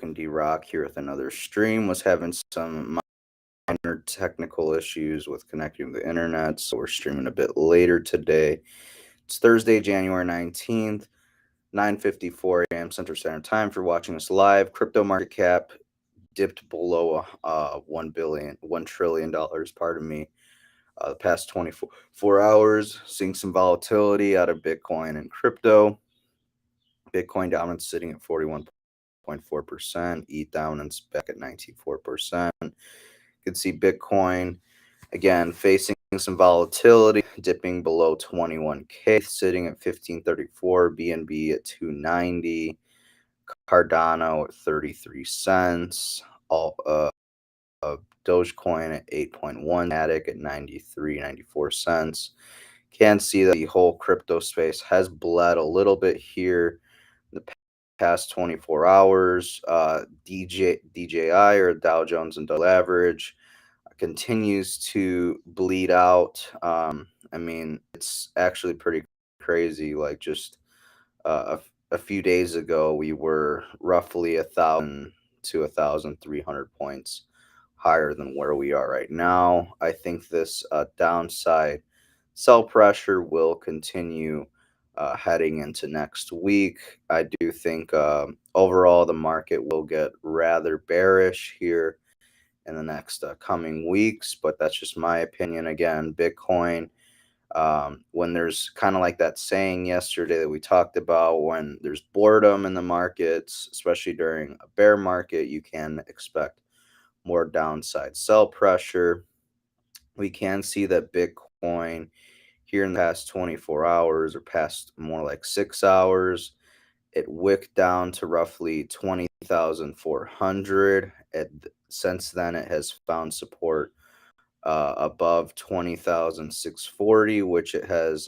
and D-Rock here with another stream. Was having some minor technical issues with connecting to the internet, so we're streaming a bit later today. It's Thursday, January 19th, 9:54 a.m. Central Standard Time. For watching us live, crypto market cap dipped below 1 trillion dollars. Pardon me. The past 24 hours, seeing some volatility out of Bitcoin and crypto. Bitcoin dominance sitting at 41.4%, ETH down and back at 19.4%. You can see Bitcoin again facing some volatility, dipping below 21K, sitting at 1534, BNB at 290, Cardano at 33 cents, all Dogecoin at 8.1, Matic at 93, 94 cents. Can see that the whole crypto space has bled a little bit here the past 24 hours. DJI, or Dow Jones Industrial Average, continues to bleed out. It's actually pretty crazy. Like just a few days ago, we were roughly 1,000 to 1,300 points higher than where we are right now. I think this downside sell pressure will continue heading into next week. I do think overall the market will get rather bearish here in the next coming weeks, but that's just my opinion. Again, Bitcoin, when there's kind of like that saying yesterday that we talked about, when there's boredom in the markets, especially during a bear market, you can expect more downside sell pressure. We can see that Bitcoin here in the past 24 hours, or past more like 6 hours, it wicked down to roughly 20,400. Since then, it has found support above 20,640, which it has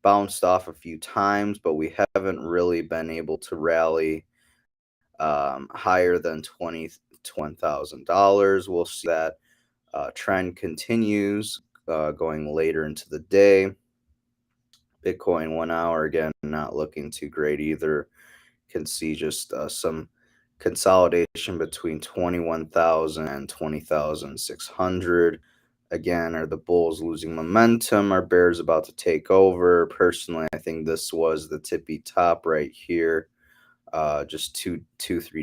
bounced off a few times, but we haven't really been able to rally higher than $21,000. We'll see that trend continues going later into the day. Bitcoin 1 hour, again, not looking too great either. Can see just some consolidation between 21,000 and 20,600. Again, are the bulls losing momentum? Are bears about to take over? Personally, I think this was the tippy top right here, just 3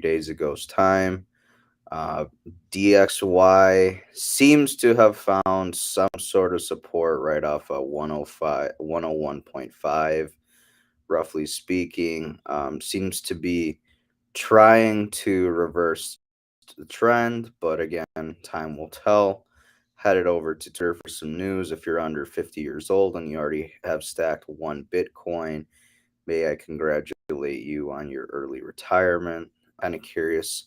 days ago's time. DXY seems to have found some sort of support right off of 101.5, roughly speaking. Seems to be trying to reverse the trend, but again, time will tell. Headed over to Twitter for some news. If you're under 50 years old and you already have stacked one Bitcoin, may I congratulate you on your early retirement. Kind of curious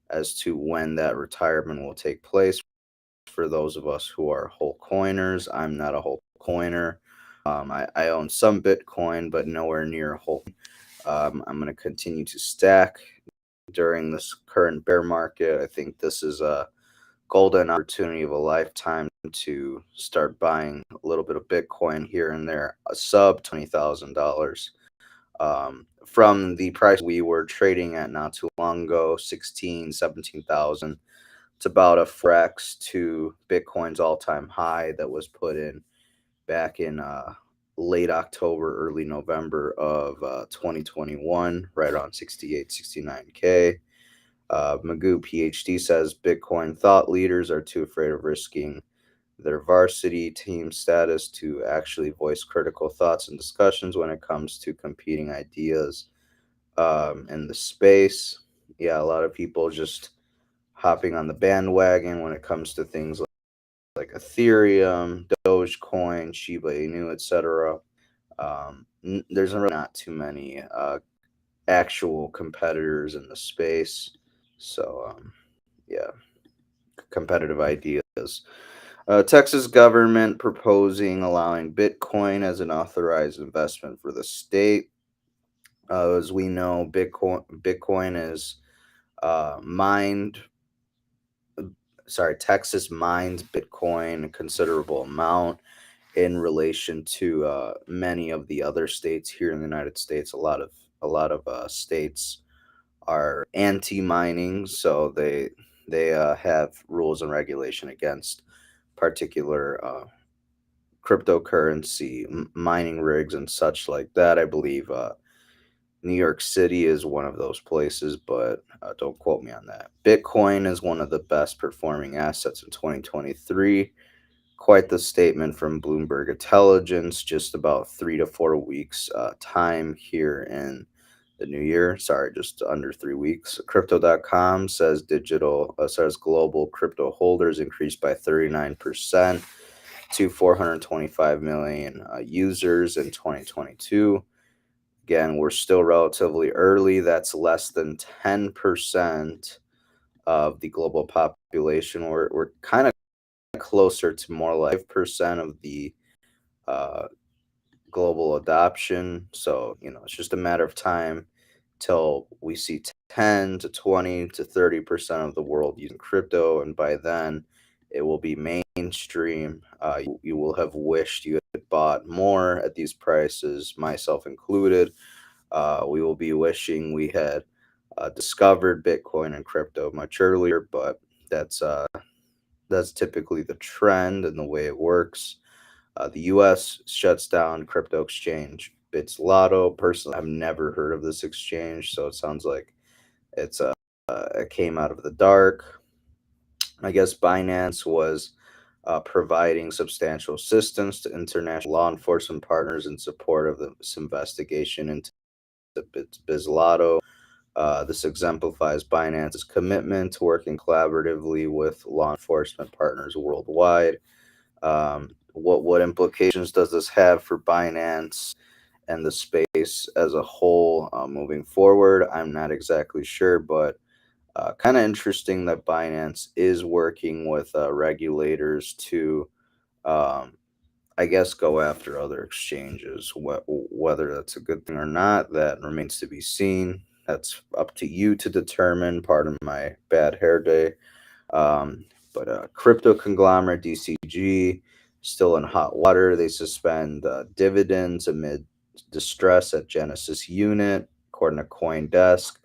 as to when that retirement will take place for those of us who are whole coiners. I'm not a whole coiner. I own some Bitcoin, but nowhere near a whole. I'm going to continue to stack during this current bear market. I think this is a golden opportunity of a lifetime to start buying a little bit of Bitcoin here and there, a sub $20,000. From the price we were trading at not too long ago, 16, 17,000. It's about a frex to Bitcoin's all-time high that was put in back in late October, early November of 2021, right around 68, 69K. Magoo PhD says Bitcoin thought leaders are too afraid of risking their varsity team status to actually voice critical thoughts and discussions when it comes to competing ideas in the space. Yeah, a lot of people just hopping on the bandwagon when it comes to things like Ethereum, Dogecoin, Shiba Inu, etc. There's really not too many actual competitors in the space. So, yeah, competitive ideas. Texas government proposing allowing Bitcoin as an authorized investment for the state. As we know, Bitcoin is mined. Texas mines Bitcoin a considerable amount in relation to many of the other states here in the United States. A lot of states are anti-mining, so they have rules and regulation against particular cryptocurrency mining rigs and such like that. I believe New York City is one of those places, but don't quote me on that. Bitcoin is one of the best performing assets in 2023. Quite the statement from Bloomberg Intelligence, just about 3 to 4 weeks time here in the new year. Sorry, just under 3 weeks. Crypto.com says global crypto holders increased by 39% to 425 million users in 2022. Again, we're still relatively early. That's less than 10% of the global population. We're kind of closer to more like 5% of the uh, global adoption. So, it's just a matter of time till we see 10 to 20 to 30% of the world using crypto. And by then, it will be mainstream. You will have wished you had bought more at these prices, myself included. We will be wishing we had discovered Bitcoin and crypto much earlier, but that's uh, that's typically the trend and the way it works. The U.S. shuts down crypto exchange BitsLotto. Personally, I've never heard of this exchange, so it sounds like it came out of the dark. I guess Binance was providing substantial assistance to international law enforcement partners in support of this investigation into BitsLotto. This exemplifies Binance's commitment to working collaboratively with law enforcement partners worldwide. What implications does this have for Binance and the space as a whole moving forward? I'm not exactly sure, but kind of interesting that Binance is working with regulators to, um, I guess, go after other exchanges. Whether that's a good thing or not, that remains to be seen. That's up to you to determine. Pardon my bad hair day. But crypto conglomerate DCG still in hot water. They suspend dividends amid distress at Genesis unit, according to CoinDesk.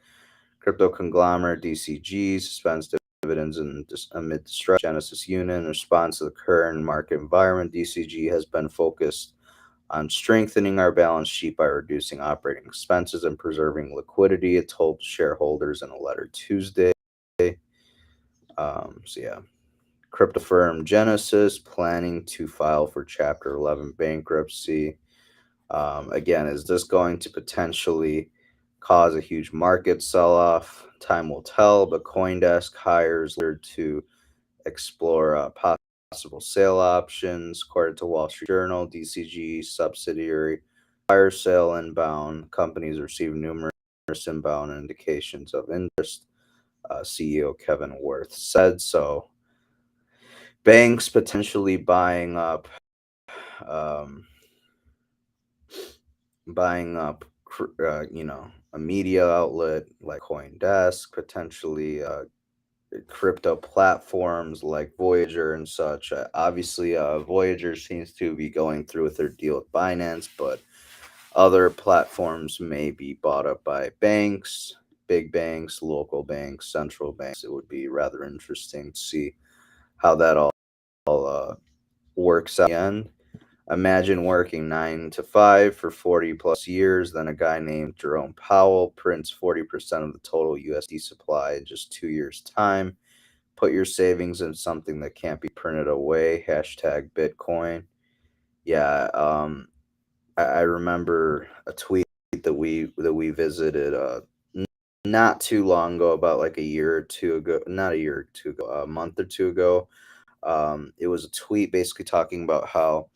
Crypto conglomerate DCG suspends dividends amid distress at Genesis unit. In response to the current market environment, DCG has been focused on strengthening our balance sheet by reducing operating expenses and preserving liquidity, it told shareholders in a letter Tuesday. So yeah, crypto firm Genesis planning to file for Chapter 11 bankruptcy. Again, is this going to potentially cause a huge market sell off? Time will tell, but Coindesk hires leader to explore possible sale options. According to Wall Street Journal, DCG subsidiary fire sale inbound. Companies receive numerous inbound indications of interest. CEO Kevin Worth said so. Banks potentially um, a media outlet like CoinDesk, potentially crypto platforms like Voyager and such. Obviously, Voyager seems to be going through with their deal with Binance, but other platforms may be bought up by banks, big banks, local banks, central banks. It would be rather interesting to see how that all works out in the end. Imagine working 9 to 5 for 40 plus years, then a guy named Jerome Powell prints 40% of the total USD supply in just 2 years' time. Put your savings in something that can't be printed away. Hashtag Bitcoin. Yeah, I remember a tweet that we visited not too long ago, about like a year or two ago, not a year or two ago, a month or two ago. It was a tweet basically talking about how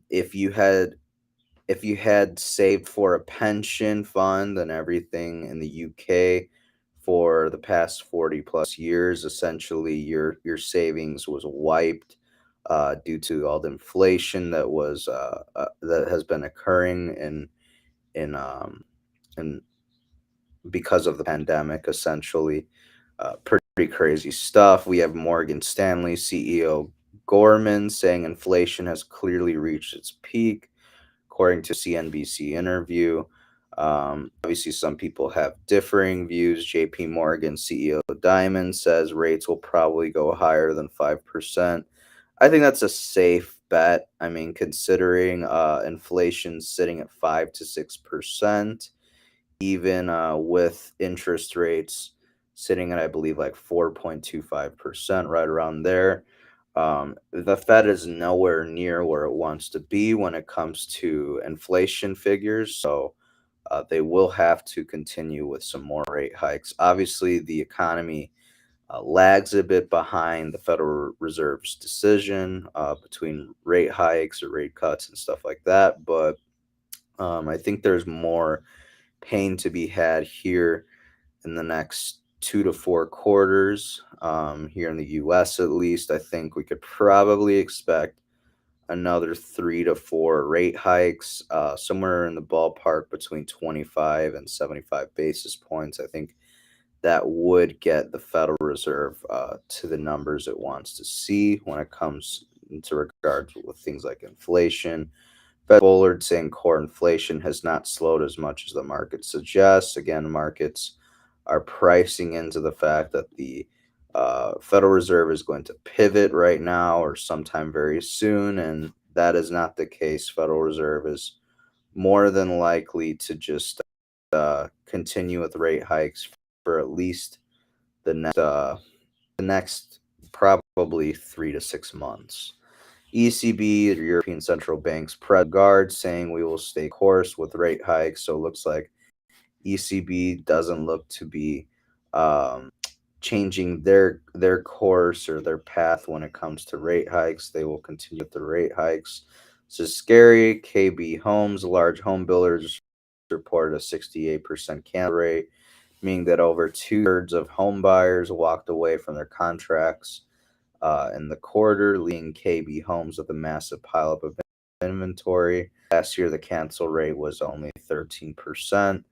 if you had saved for a pension fund and everything in the UK for the past 40 plus years, essentially your savings was wiped due to all the inflation that has been occurring in because of the pandemic, essentially. Pretty crazy stuff. We have Morgan Stanley CEO Gorman saying inflation has clearly reached its peak, according to CNBC interview. Obviously, some people have differing views. JP Morgan CEO Diamond says rates will probably go higher than 5%. I think that's a safe bet. I mean, considering inflation sitting at 5 to 6%, even with interest rates sitting at, I believe, like 4.25%, right around there. The Fed is nowhere near where it wants to be when it comes to inflation figures. So they will have to continue with some more rate hikes. Obviously, the economy lags a bit behind the Federal Reserve's decision between rate hikes or rate cuts and stuff like that. But I think there's more pain to be had here in the next 2 to 4 quarters. Here in the US, at least, I think we could probably expect another 3 to 4 rate hikes, somewhere in the ballpark between 25 and 75 basis points. I think that would get the Federal Reserve to the numbers it wants to see when it comes into regards with things like inflation. Fed Bullard saying core inflation has not slowed as much as the market suggests. Again, markets are pricing into the fact that the Federal Reserve is going to pivot right now or sometime very soon, and that is not the case. Federal Reserve is more than likely to just continue with rate hikes for at least the next probably 3 to 6 months. ECB, the European Central Bank's guard, saying we will stay course with rate hikes. So it looks like ECB doesn't look to be um, changing their course or their path when it comes to rate hikes. They will continue with the rate hikes. This is scary. KB Homes, large home builders, reported a 68% cancel rate, meaning that over two-thirds of home buyers walked away from their contracts in the quarter, leaving KB Homes with a massive pileup of inventory. Last year, the cancel rate was only 13%.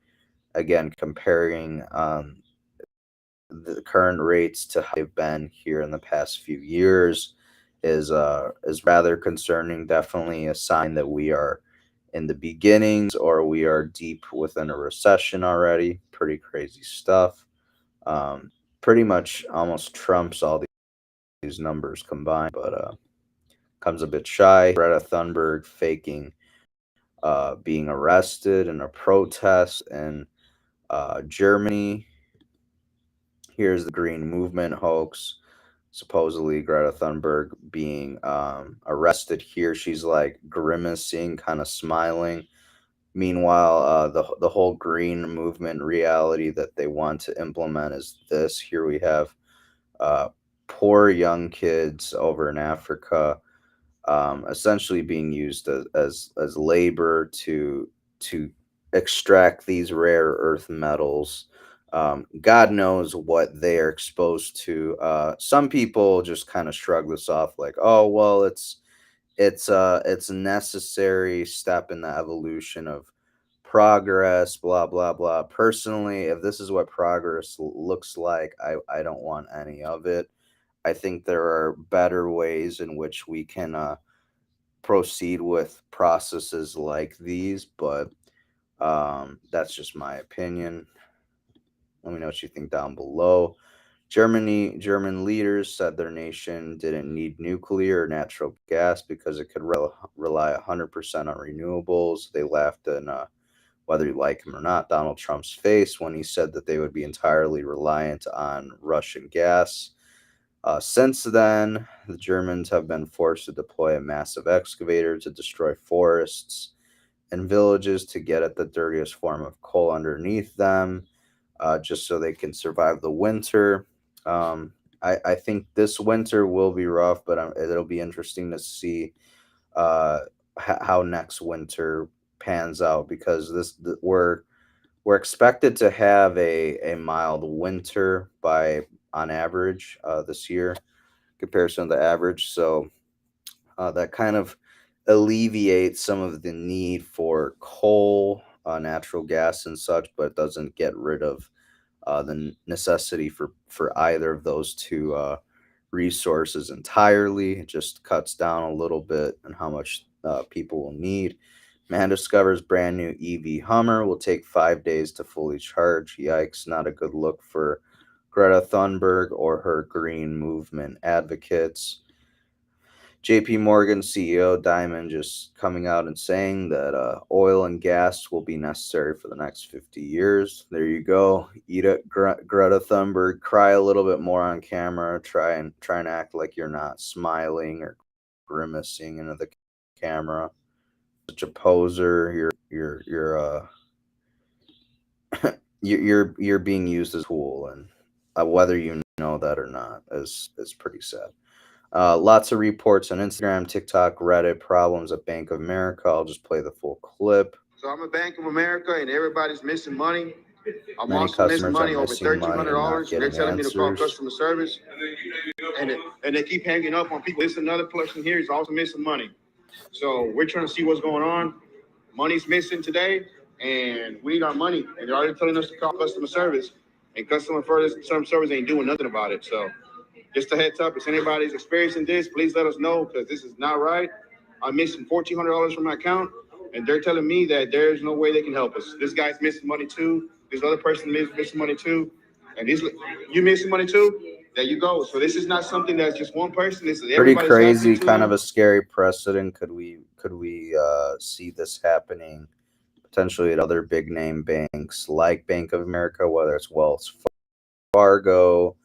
Again, comparing the current rates to how they've been here in the past few years is rather concerning. Definitely a sign that we are in the beginnings or we are deep within a recession already. Pretty crazy stuff. Um, Pretty much almost trumps all these numbers combined, but comes a bit shy. Greta Thunberg faking being arrested in a protest in Germany. Here's the Green Movement hoax. Supposedly Greta Thunberg being arrested here. She's like grimacing, kind of smiling. Meanwhile, the whole green movement reality that they want to implement is this. Here we have uh, poor young kids over in Africa, essentially being used as labor to extract these rare earth metals. God knows what they are exposed to. Some people just kind of shrug this off, like, "Oh, well, it's a necessary step in the evolution of progress." Blah blah blah. Personally, if this is what progress looks like, I don't want any of it. I think there are better ways in which we can proceed with processes like these, but that's just my opinion. Let me know what you think down below. German leaders said their nation didn't need nuclear or natural gas because it could rely 100% on renewables. They laughed in, whether you like him or not, Donald Trump's face when he said that they would be entirely reliant on Russian gas. Since then, the Germans have been forced to deploy a massive excavator to destroy forests and villages to get at the dirtiest form of coal underneath them, just so they can survive the winter. I think this winter will be rough, but it'll be interesting to see uh, how next winter pans out because we're expected to have a mild winter by on average this year comparison to the average. So that kind of alleviates some of the need for coal, natural gas, and such, but doesn't get rid of the necessity for either of those two resources entirely. It just cuts down a little bit on how much people will need. Man discovers brand new EV Hummer will take 5 days to fully charge. Yikes, not a good look for Greta Thunberg or her green movement advocates. JP Morgan CEO Diamond just coming out and saying that oil and gas will be necessary for the next 50 years. There you go. Eat it, Greta Thunberg. Cry a little bit more on camera. Try and act like you're not smiling or grimacing into the camera. Such a poser. You're being used as a tool, and whether you know that or not is pretty sad. Lots of reports on Instagram, TikTok, Reddit, problems at Bank of America. I'll just play the full clip. So I'm at Bank of America and everybody's missing money. I'm Many also missing customers are money over missing money and not $1,300. And they're getting telling me to call answers. customer service. And they keep hanging up on people. This another person here is also missing money. So we're trying to see what's going on. Money's missing today, and we need our money. And they're already telling us to call customer service. And customer service ain't doing nothing about it. So just a heads up, if anybody's experiencing this, please let us know, because this is not right. I'm missing $1,400 from my account, and they're telling me that there's no way they can help us. This guy's missing money too. This other person is missing money too. And you missing money too? There you go. So this is not something that's just one person. This is Pretty everybody's crazy, happening to kind them. of a scary precedent. Could we see this happening potentially at other big name banks like Bank of America, whether it's Wells Fargo,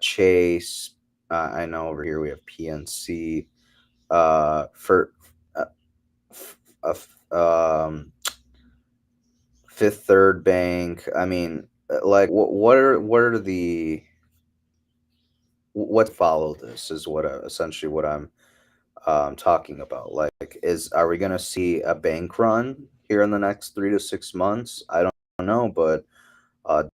Chase? I know over here we have PNC. For uh, f- uh, f- um, Fifth Third Bank. I mean, like what are the what follow this is what essentially what I'm talking about. Like, are we gonna see a bank run here in the next 3 to 6 months? I don't know, but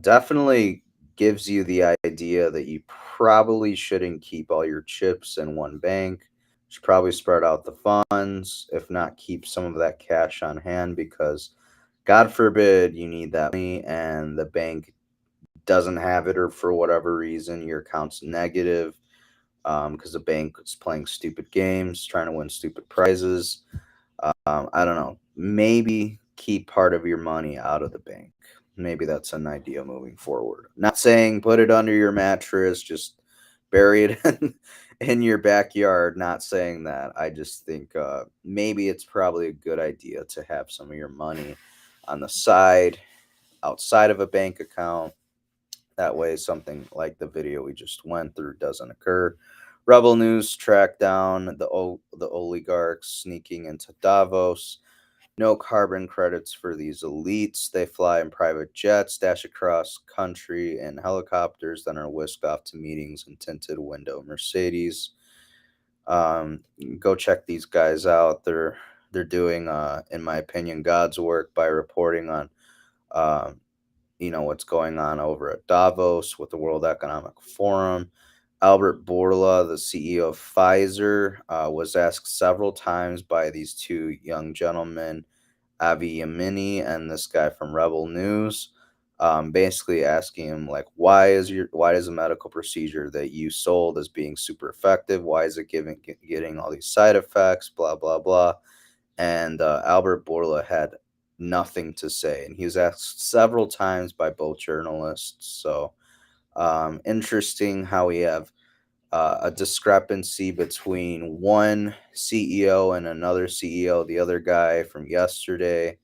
definitely gives you the idea that you probably shouldn't keep all your chips in one bank. Should probably spread out the funds, if not keep some of that cash on hand, because God forbid you need that money and the bank doesn't have it, or for whatever reason your account's negative, because the bank is playing stupid games, trying to win stupid prizes. I don't know. Maybe keep part of your money out of the bank. Maybe that's an idea moving forward. Not saying put it under your mattress, just bury it in your backyard. Not saying that. I just think maybe it's probably a good idea to have some of your money on the side, outside of a bank account. That way, something like the video we just went through doesn't occur. Rebel News tracked down the oligarchs sneaking into Davos. No carbon credits for these elites. They fly in private jets, dash across country in helicopters, then are whisked off to meetings in tinted window Mercedes. Um, Go check these guys out. They're doing, in my opinion, God's work by reporting on um, what's going on over at Davos with the World Economic Forum. Albert Bourla, the CEO of Pfizer, was asked several times by these two young gentlemen, Avi Yamini and this guy from Rebel News, basically asking him, like, why is a medical procedure that you sold as being super effective, why is it getting all these side effects, blah blah blah. And Albert Bourla had nothing to say, and he was asked several times by both journalists. So interesting how we have a discrepancy between one CEO and another CEO. The other guy from yesterday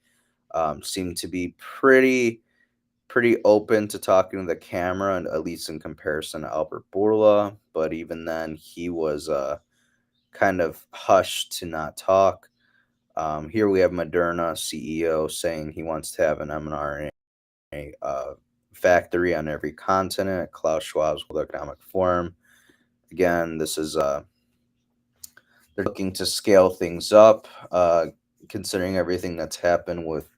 seemed to be pretty open to talking to the camera, and at least in comparison to Albert Bourla. But even then, he was kind of hushed to not talk. Here we have Moderna CEO saying he wants to have an mRNA factory on every continent at Klaus Schwab's World Economic Forum. Again, this is they're looking to scale things up, considering everything that's happened with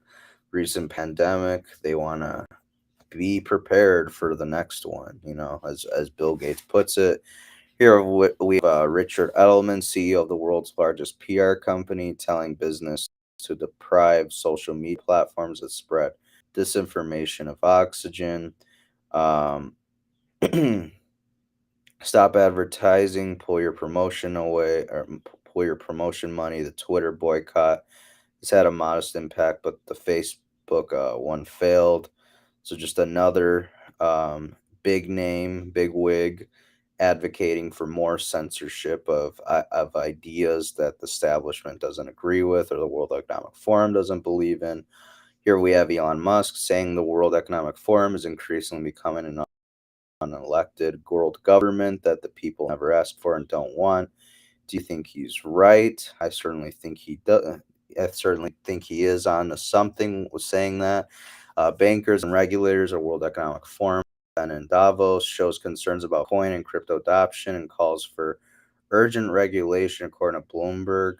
recent pandemic. They want to be prepared for the next one. As Bill Gates puts it. Here we have Richard Edelman, CEO of the world's largest PR company, telling business to deprive social media platforms that spread disinformation of oxygen. Um, Stop advertising, pull your promotion away, or pull your promotion money. The Twitter boycott It's had a modest impact, but the Facebook one failed. So just another big name, big wig, advocating for more censorship of ideas that the establishment doesn't agree with or the World Economic Forum doesn't believe in. Here we have Elon Musk saying the World Economic Forum is increasingly becoming an unelected world government that the people never asked for and don't want. Do you think he's right? I certainly think he does. I certainly think he is on to something with saying that. Bankers and regulators of World Economic Forum and in Davos shows concerns about coin and crypto adoption and calls for urgent regulation, according to Bloomberg.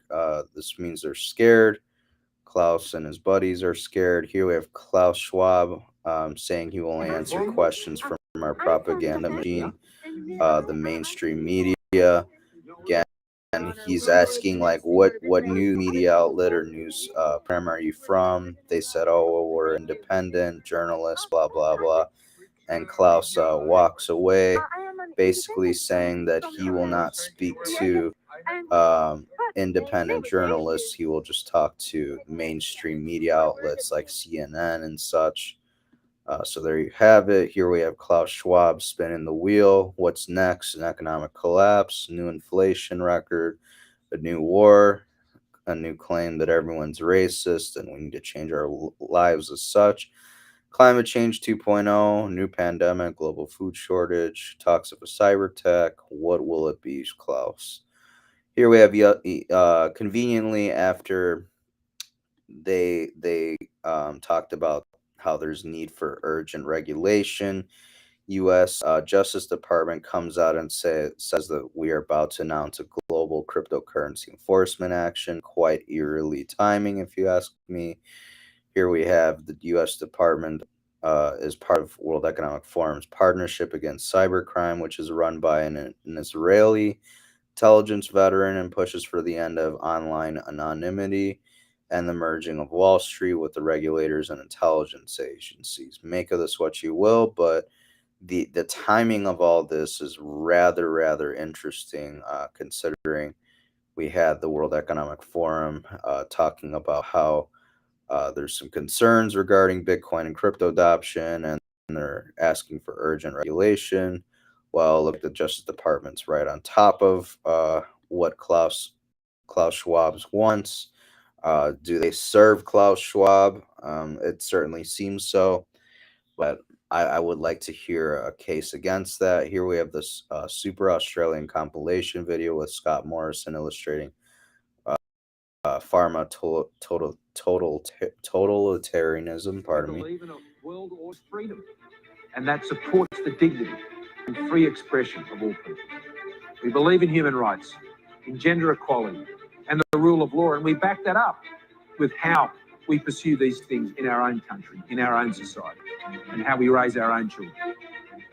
This means they're scared. Klaus and his buddies are scared. Here we have Klaus Schwab saying he will only answer questions from our propaganda machine, the mainstream media. Again, and he's asking like, what new media outlet or news program are you from? They said, oh, well, we're independent journalists, blah blah blah. And Klaus walks away, basically saying that he will not speak to independent journalists. He will just talk to mainstream media outlets like CNN and such. So there you have it. Here we have Klaus Schwab spinning the wheel. What's next? An economic collapse, new inflation record, a new war, a new claim that everyone's racist and we need to change our lives as such. Climate change 2.0, new pandemic, global food shortage, talks of a cyber attack. What will it be, Klaus? Here we have conveniently after they talked about how there's need for urgent regulation. U.S. Justice Department comes out and says that we are about to announce a global cryptocurrency enforcement action. Quite eerily timing, if you ask me. Here we have the U.S. Department is part of World Economic Forum's partnership against cybercrime, which is run by an Israeli intelligence veteran and pushes for the end of online anonymity and the merging of Wall Street with the regulators and intelligence agencies. Make of this what you will, but the timing of all this is rather interesting, considering we had the World Economic Forum talking about how there's some concerns regarding Bitcoin and crypto adoption, and they're asking for urgent regulation. Well, look, the Justice Department's right on top of what Klaus Schwab wants. Do they serve Klaus Schwab? It certainly seems so, but I would like to hear a case against that. Here we have this Super Australian compilation video with Scott Morrison illustrating pharma totalitarianism. Pardon me. Believe in a world order of freedom, and that supports the dignity and free expression of all people. We believe in human rights, in gender equality, and the rule of law, and we back that up with how we pursue these things in our own country, in our own society, and how we raise our own children.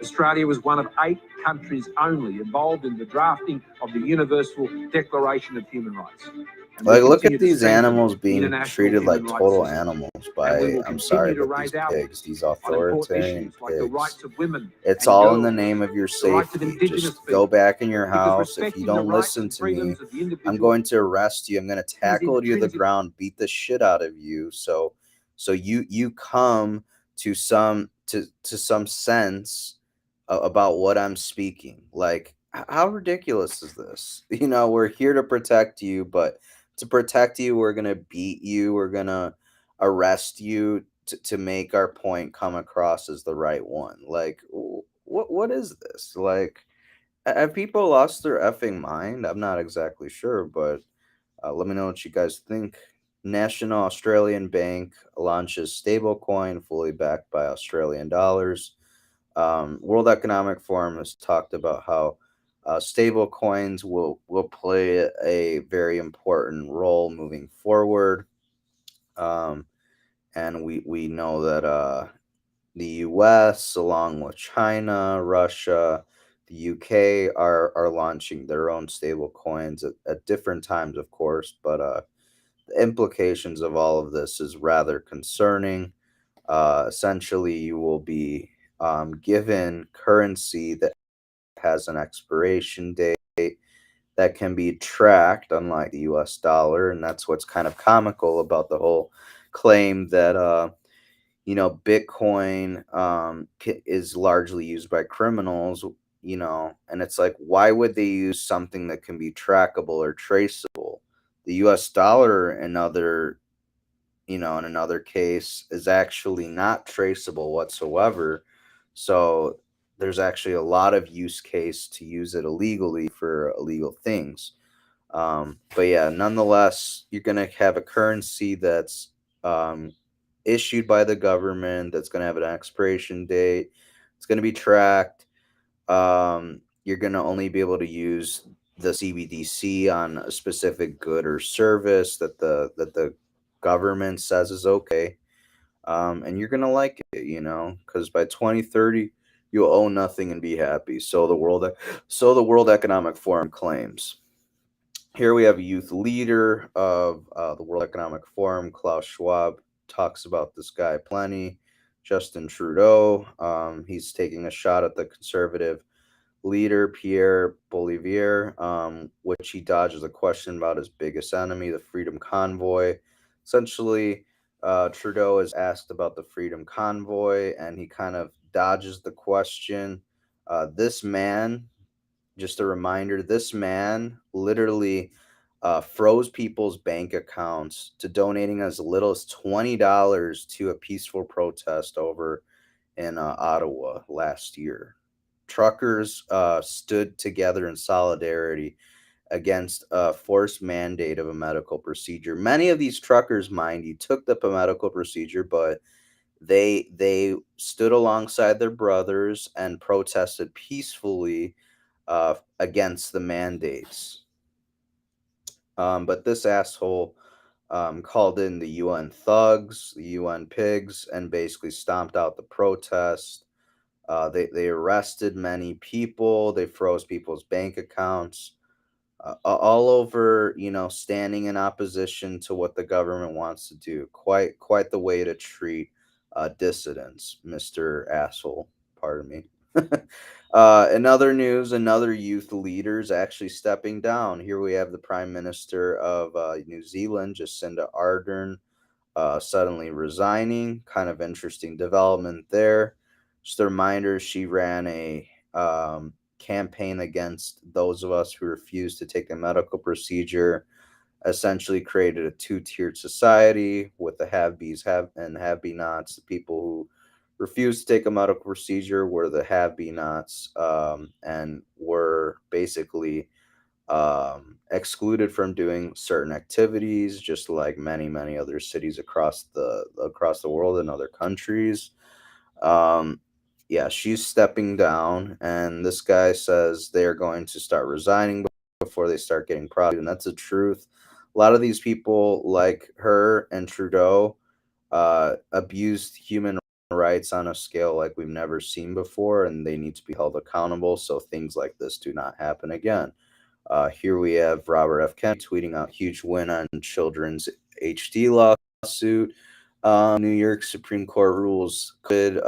Australia was one of 8 countries only involved in the drafting of the Universal Declaration of Human Rights. Like, look at these animals being treated like total animals by, I'm sorry, but these pigs, these authoritarian pigs. It's all in the name of your safety. Just go back in your house. If you don't listen to me, I'm going to arrest you. I'm going to tackle you to the ground, beat the shit out of you. So you come to some sense about what I'm speaking. Like, how ridiculous is this? We're here to protect you, but to protect you, we're gonna beat you. We're gonna arrest you to make our point come across as the right one. Like, what is this? Like, have people lost their effing mind? I'm not exactly sure, but let me know what you guys think. National Australian Bank launches stablecoin fully backed by Australian dollars. World Economic Forum has talked about how stable coins will play a very important role moving forward. And we know that the US, along with China, Russia, the UK, are launching their own stable coins at different times, of course. But the implications of all of this is rather concerning. Essentially, you will be given currency that has an expiration date that can be tracked, unlike the US dollar. And that's what's kind of comical about the whole claim that, Bitcoin is largely used by criminals, and it's like, why would they use something that can be trackable or traceable? The US dollar and other, in another case, is actually not traceable whatsoever. So there's actually a lot of use case to use it illegally for illegal things. But yeah, nonetheless, you're going to have a currency that's um, issued by the government, that's going to have an expiration date. It's going to be tracked. You're going to only be able to use the CBDC on a specific good or service that the government says is okay. And you're going to like it, because by 2030 you'll own nothing and be happy. So the World Economic Forum claims. Here we have a youth leader of the World Economic Forum, Klaus Schwab, talks about this guy plenty. Justin Trudeau, he's taking a shot at the conservative leader, Pierre Bolivier, which he dodges a question about his biggest enemy, the Freedom Convoy. Essentially, Trudeau is asked about the Freedom Convoy, and he kind of dodges the question. This man, just a reminder, this man literally froze people's bank accounts to donating as little as $20 to a peaceful protest over in Ottawa last year. Truckers stood together in solidarity against a forced mandate of a medical procedure. Many of these truckers, mind you, took the medical procedure, but they stood alongside their brothers and protested peacefully against the mandates. But this asshole called in the UN thugs, the UN pigs, and basically stomped out the protest. They arrested many people. They froze people's bank accounts. All over, standing in opposition to what the government wants to do. Quite the way to treat dissidents, Mr. Asshole. Pardon me. In other news, another youth leader is actually stepping down. Here we have the Prime Minister of New Zealand, Jacinda Ardern, suddenly resigning. Kind of interesting development there. Just a reminder, she ran a campaign against those of us who refused to take a medical procedure, essentially created a two-tiered society with the have-bees and have-be-nots. The people who refused to take a medical procedure were the have-be-nots, and were basically excluded from doing certain activities, just like many other cities across the world and other countries. Yeah, she's stepping down, and this guy says they are going to start resigning before they start getting prosecuted, and that's the truth. A lot of these people, like her and Trudeau, abused human rights on a scale like we've never seen before, and they need to be held accountable so things like this do not happen again. Here we have Robert F. Kennedy tweeting out huge win on children's HD lawsuit. New York Supreme Court rules could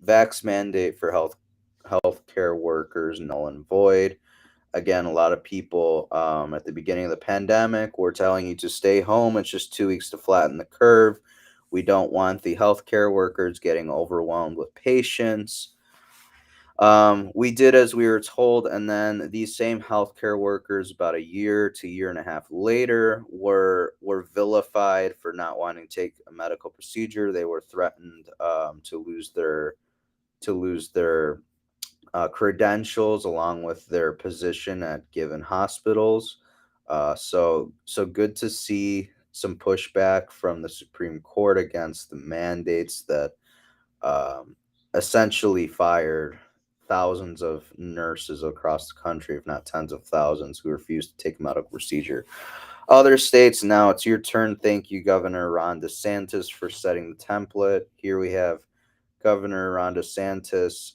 vax mandate for healthcare workers null and void. Again, a lot of people at the beginning of the pandemic were telling you to stay home. It's just 2 weeks to flatten the curve. We don't want the healthcare workers getting overwhelmed with patients. We did as we were told, and then these same healthcare workers, about a year to year and a half later, were vilified for not wanting to take a medical procedure. They were threatened to lose their credentials along with their position at given hospitals. So good to see some pushback from the Supreme Court against the mandates that essentially fired thousands of nurses across the country, if not tens of thousands, who refused to take a medical procedure. Other states, now it's your turn. Thank you, Governor Ron DeSantis, for setting the template. Here we have Governor Ron DeSantis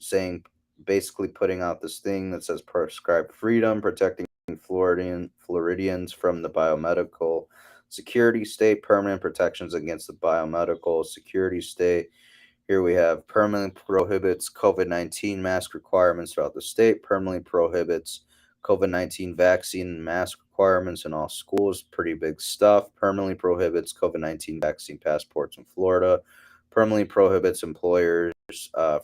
saying, basically putting out this thing that says prescribed freedom, protecting Floridians from the biomedical security state, permanent protections against the biomedical security state. Here we have permanently prohibits COVID-19 mask requirements throughout the state, permanently prohibits COVID-19 vaccine and mask requirements in all schools. Pretty big stuff. Permanently prohibits COVID-19 vaccine passports in Florida. Permanently prohibits employers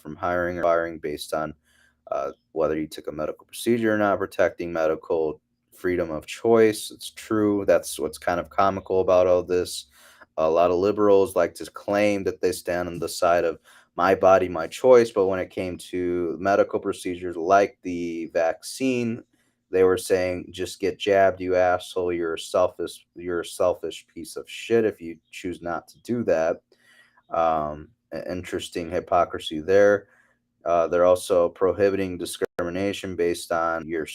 from hiring or firing based on whether you took a medical procedure or not, protecting medical freedom of choice. It's true. That's what's kind of comical about all this. A lot of liberals like to claim that they stand on the side of my body, my choice, but when it came to medical procedures like the vaccine, they were saying, just get jabbed, you asshole. You're a selfish piece of shit if you choose not to do that. Interesting hypocrisy there. They're also prohibiting discrimination based on your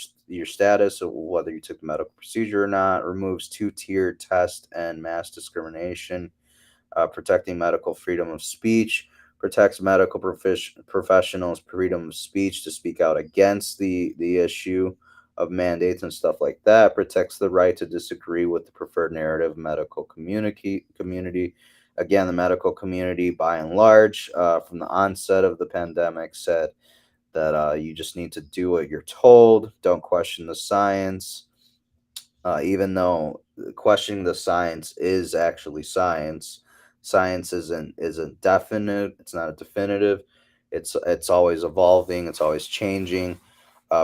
status, of whether you took the medical procedure or not. Removes two-tier test and mass discrimination. Protecting medical freedom of speech. Protects medical professionals' freedom of speech to speak out against the issue of mandates and stuff like that. Protects the right to disagree with the preferred narrative of medical community. Again, the medical community, by and large, from the onset of the pandemic, said that you just need to do what you're told. Don't question the science, even though questioning the science is actually science. Science isn't definite. It's not a definitive. It's always evolving. It's always changing.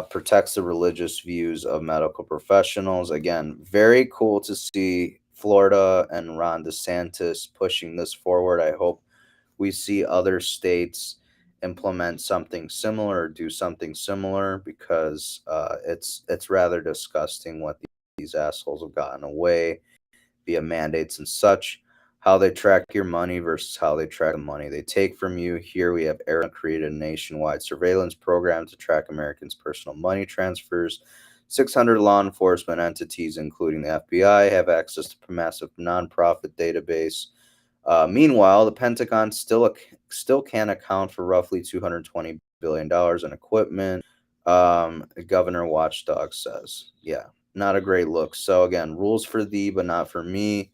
Protects the religious views of medical professionals. Again, very cool to see Florida and Ron DeSantis pushing this forward. I hope we see other states implement something similar or do something similar, because it's rather disgusting what these assholes have gotten away via mandates and such. How they track your money versus how they track the money they take from you. Here we have Arizona created a nationwide surveillance program to track Americans' personal money transfers. 600 law enforcement entities, including the FBI, have access to a massive nonprofit database. Meanwhile, the Pentagon still can't account for roughly $220 billion in equipment. Governor Watchdog says, yeah, not a great look. So again, rules for thee, but not for me.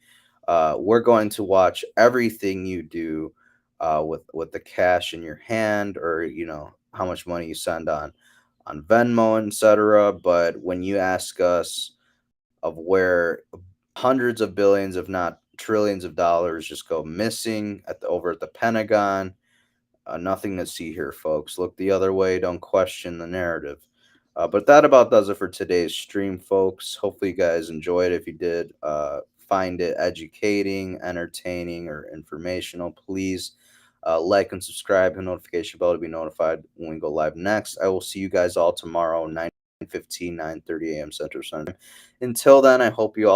We're going to watch everything you do with the cash in your hand, or how much money you send on Venmo, etc. But when you ask us of where hundreds of billions, if not trillions of dollars, just go missing over at the Pentagon, nothing to see here, folks. Look the other way. Don't question the narrative. But that about does it for today's stream, folks. Hopefully you guys enjoyed. If you did find it educating, entertaining, or informational, please like and subscribe, hit the notification bell to be notified when we go live next. I will see you guys all tomorrow, 9:15, 9:30 a.m. Central Standard Time. Until then, I hope you all